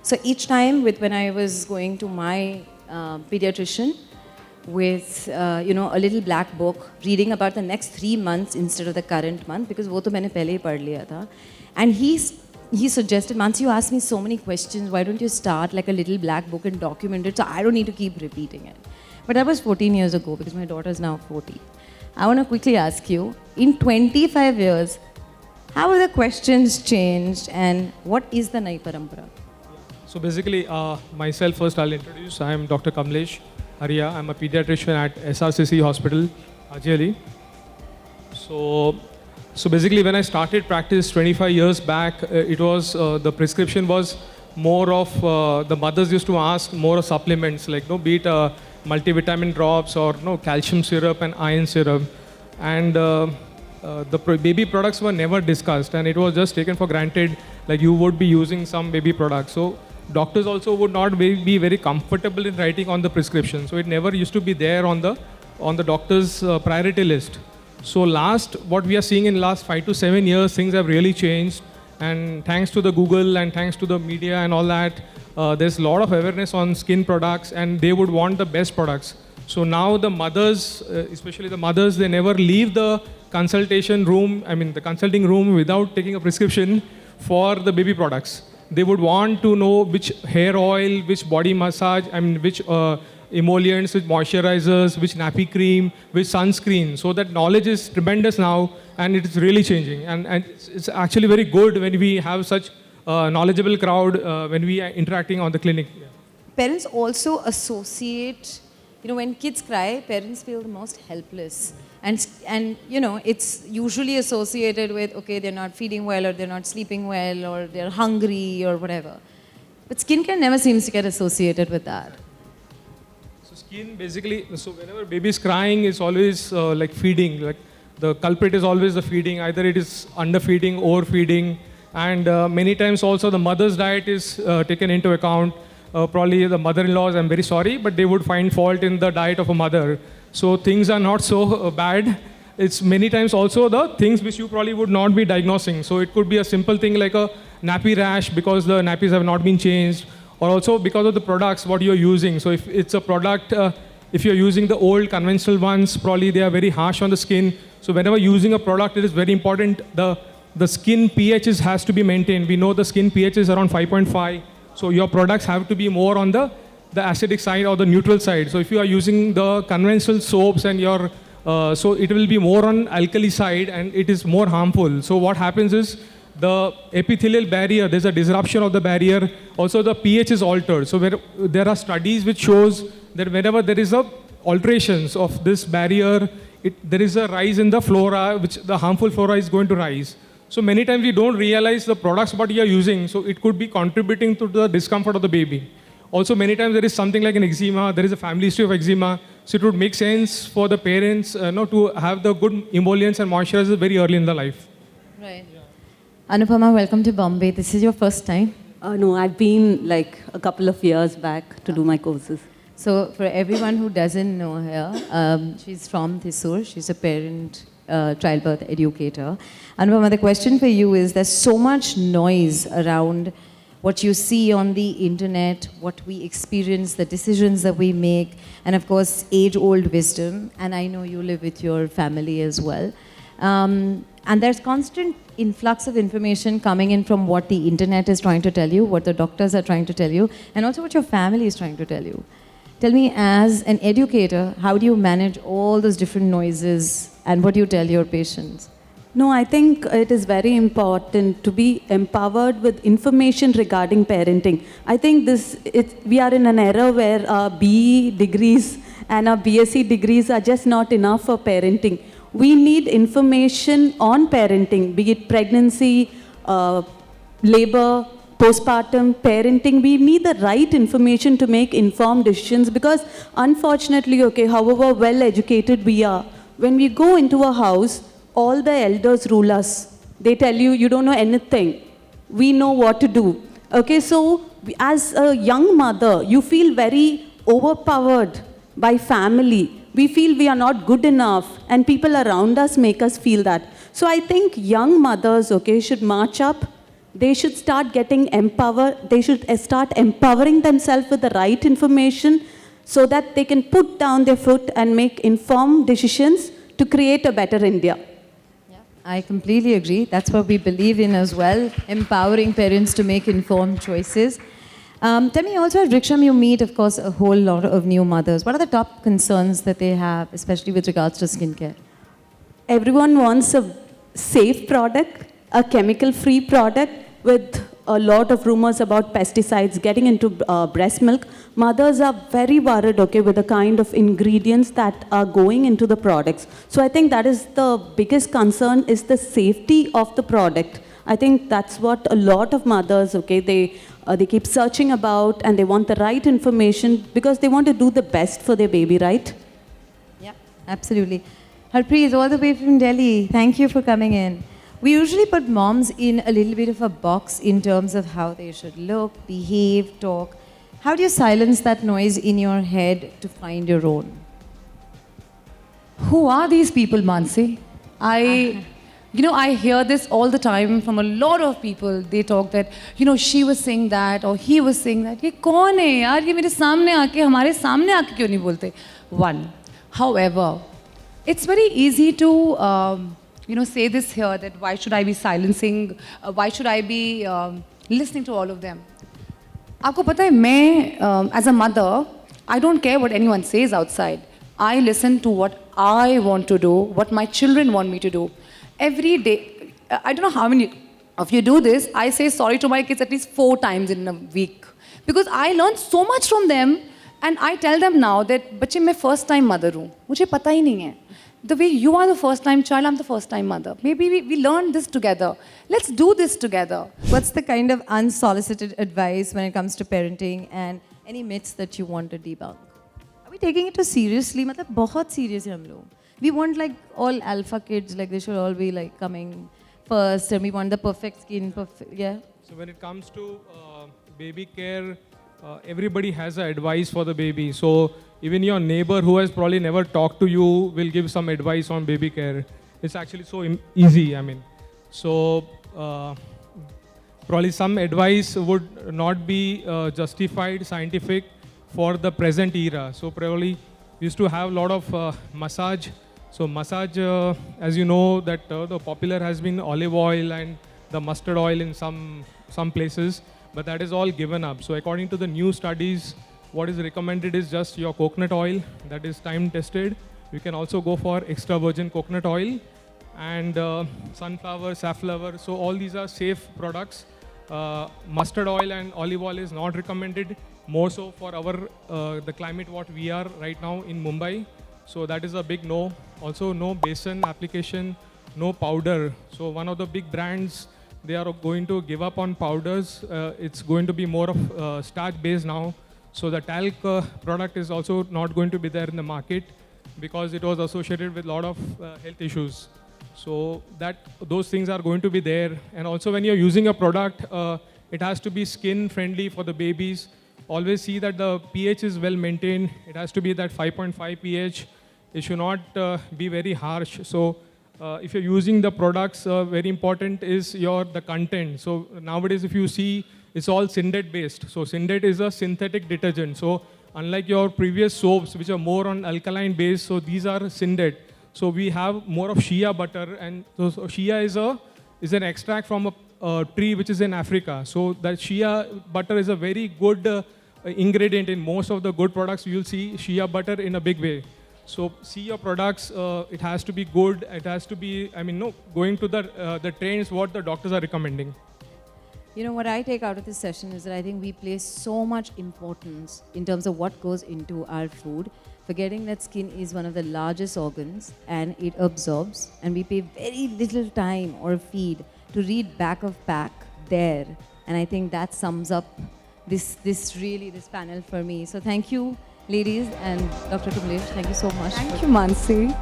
So each time when I was going to my pediatrician with a little black book reading about the next 3 months instead of the current month, because वो तो मैंने पहले ही पढ़ लिया था, and he suggested, Mansi, you asked me so many questions, why don't you start like a little black book and document it so I don't need to keep repeating it. But that was 14 years ago because my daughter is now 40. I want to quickly ask you, in 25 years, how have the questions changed and what is the Nai Parampara? So basically, myself first I'll introduce. I am Dr. Kamlesh Arya. I'm a pediatrician at SRCC Hospital, Ajali. So basically, when I started practice 25 years back, it was the prescription was more of the mothers used to ask more of supplements like be it multivitamin drops or calcium syrup and iron syrup, and baby products were never discussed, and it was just taken for granted like you would be using some baby products. So doctors also would not be very comfortable in writing on the prescription. So it never used to be there on the doctor's priority list. So what we are seeing in last 5 to 7 years, things have really changed. And thanks to the Google and thanks to the media and all that, there's a lot of awareness on skin products and they would want the best products. So now the mothers, especially the mothers, they never leave the consulting room without taking a prescription for the baby products. They would want to know which hair oil, which body massage, which emollients, which moisturizers, which nappy cream, which sunscreen. So that knowledge is tremendous now and it is really changing. And it's actually very good when we have such a knowledgeable crowd when we are interacting on the clinic. Yeah. Parents also associate, when kids cry, parents feel the most helpless. And it's usually associated with, okay, they're not feeding well or they're not sleeping well or they're hungry or whatever. But skincare never seems to get associated with that. So skin basically, so whenever baby is crying, it's always like feeding. Like the culprit is always the feeding. Either it is underfeeding, overfeeding. And many times also the mother's diet is taken into account. Probably the mother-in-laws, I'm very sorry, but they would find fault in the diet of a mother. So things are not so bad. It's many times also the things which you probably would not be diagnosing. So it could be a simple thing like a nappy rash because the nappies have not been changed, or also because of the products what you're using. So if it's a product, if you're using the old conventional ones, probably they are very harsh on the skin. So whenever using a product, it is very important the skin pH has to be maintained. We know the skin pH is around 5.5. So your products have to be more on the acidic side or the neutral side. So if you are using the conventional soaps and so it will be more on alkali side and it is more harmful. So what happens is the epithelial barrier, there's a disruption of the barrier. Also the pH is altered. So there are studies which shows that whenever there is a alterations of this barrier, there is a rise in the flora, which the harmful flora is going to rise. So many times we don't realize the products what you are using, so it could be contributing to the discomfort of the baby. Also many times there is something like an eczema, there is a family history of eczema, so it would make sense for the parents to have the good emollients and moisturizers very early in the life. Right. Yeah. Anupama, welcome to Bombay. This is your first time? No, I've been like a couple of years back to do my courses. So for everyone who doesn't know her, she's from Thrissur. She's a parent childbirth educator. Anupama, the question for you is, there's so much noise around what you see on the internet, what we experience, the decisions that we make, and of course, age-old wisdom. And I know you live with your family as well. And there's constant influx of information coming in from what the internet is trying to tell you, what the doctors are trying to tell you, and also what your family is trying to tell you. Tell me, as an educator, how do you manage all those different noises and what do you tell your patients? No, I think it is very important to be empowered with information regarding parenting. I think we are in an era where our BE degrees and our BSc degrees are just not enough for parenting. We need information on parenting, be it pregnancy, labor, postpartum, parenting. We need the right information to make informed decisions because unfortunately, however well educated we are, when we go into a house, all the elders rule us. They tell you, you don't know anything. We know what to do. So as a young mother, you feel very overpowered by family. We feel we are not good enough, and people around us make us feel that. So I think young mothers, should march up, they should start getting empowered. They should start empowering themselves with the right information so that they can put down their foot and make informed decisions to create a better India. I completely agree. That's what we believe in as well, empowering parents to make informed choices. Tell me also at Vriksham, you meet, of course, a whole lot of new mothers. What are the top concerns that they have, especially with regards to skincare? Everyone wants a safe product, a chemical-free product with a lot of rumors about pesticides getting into breast milk. Mothers are very worried, okay, with the kind of ingredients that are going into the products. So I think that is the biggest concern, is the safety of the product. I think that's what a lot of mothers, okay, they keep searching about, and they want the right information because they want to do the best for their baby, right? Yeah, absolutely. Harpreet, all the way from Delhi, thank you for coming in. We usually put moms in a little bit of a box in terms of how they should look, behave, talk. How do you silence that noise in your head to find your own? Who are these people, Mansi? I hear this all the time from a lot of people. They talk that, she was saying that or he was saying that. ये कौन है यार? ये मेरे सामने आके हमारे सामने आके क्यों नहीं बोलते? One. However, it's very easy to say this here, that why should I be silencing? Why should I be listening to all of them? आपको पता है मैं as a mother, I don't care what anyone says outside. I listen to what I want to do, what my children want me to do. Every day, I don't know how many of you do this, I say sorry to my kids at least 4 times in a week. Because I learned so much from them, and I tell them now that, बच्चे मैं first time mother हूँ, मुझे पता ही नहीं है. The way you are the first time child, I'm the first time mother. Maybe we learn this together. Let's do this together. What's the kind of unsolicited advice when it comes to parenting and any myths that you want to debunk? Are we taking it too seriously? मतलब बहुत serious है हम लोग. We want like all alpha kids, like they should all be like coming first, and we want the perfect skin, yeah. So when it comes to baby care, everybody has an advice for the baby. So even your neighbor who has probably never talked to you will give some advice on baby care. It's actually so easy, I mean. So probably some advice would not be justified, scientific for the present era. So probably we used to have a lot of massage. So massage, as you know, that the popular has been olive oil and the mustard oil in some places, but that is all given up. So according to the new studies, what is recommended is just your coconut oil that is time tested. You can also go for extra virgin coconut oil and sunflower, safflower. So all these are safe products. Mustard oil and olive oil is not recommended, more so for our the climate what we are right now in Mumbai. So that is a big no. Also no basin application, no powder. So one of the big brands, they are going to give up on powders. It's going to be more of starch based now. So the talc product is also not going to be there in the market because it was associated with a lot of health issues. So those things are going to be there. And also when you're using a product, it has to be skin friendly for the babies. Always see that the pH is well maintained. It has to be that 5.5 pH. It should not be very harsh. So if you're using the products, very important is the content. So nowadays, if you see, it's all Syndet based. So Syndet is a synthetic detergent. So unlike your previous soaps, which are more on alkaline base, so these are Syndet. So we have more of shea butter, and so shea is an extract from a tree which is in Africa. So that shea butter is a very good ingredient in most of the good products. You'll see shea butter in a big way. So see your products, it has to be good. It has to be, going to the trends what the doctors are recommending. You know, what I take out of this session is that I think we place so much importance in terms of what goes into our food, forgetting that skin is one of the largest organs and it absorbs, and we pay very little time or feed to read back of pack there. And I think that sums up this panel for me. So thank you, ladies, and Dr. Kamlesh, thank you so much. Thank you, Mansi.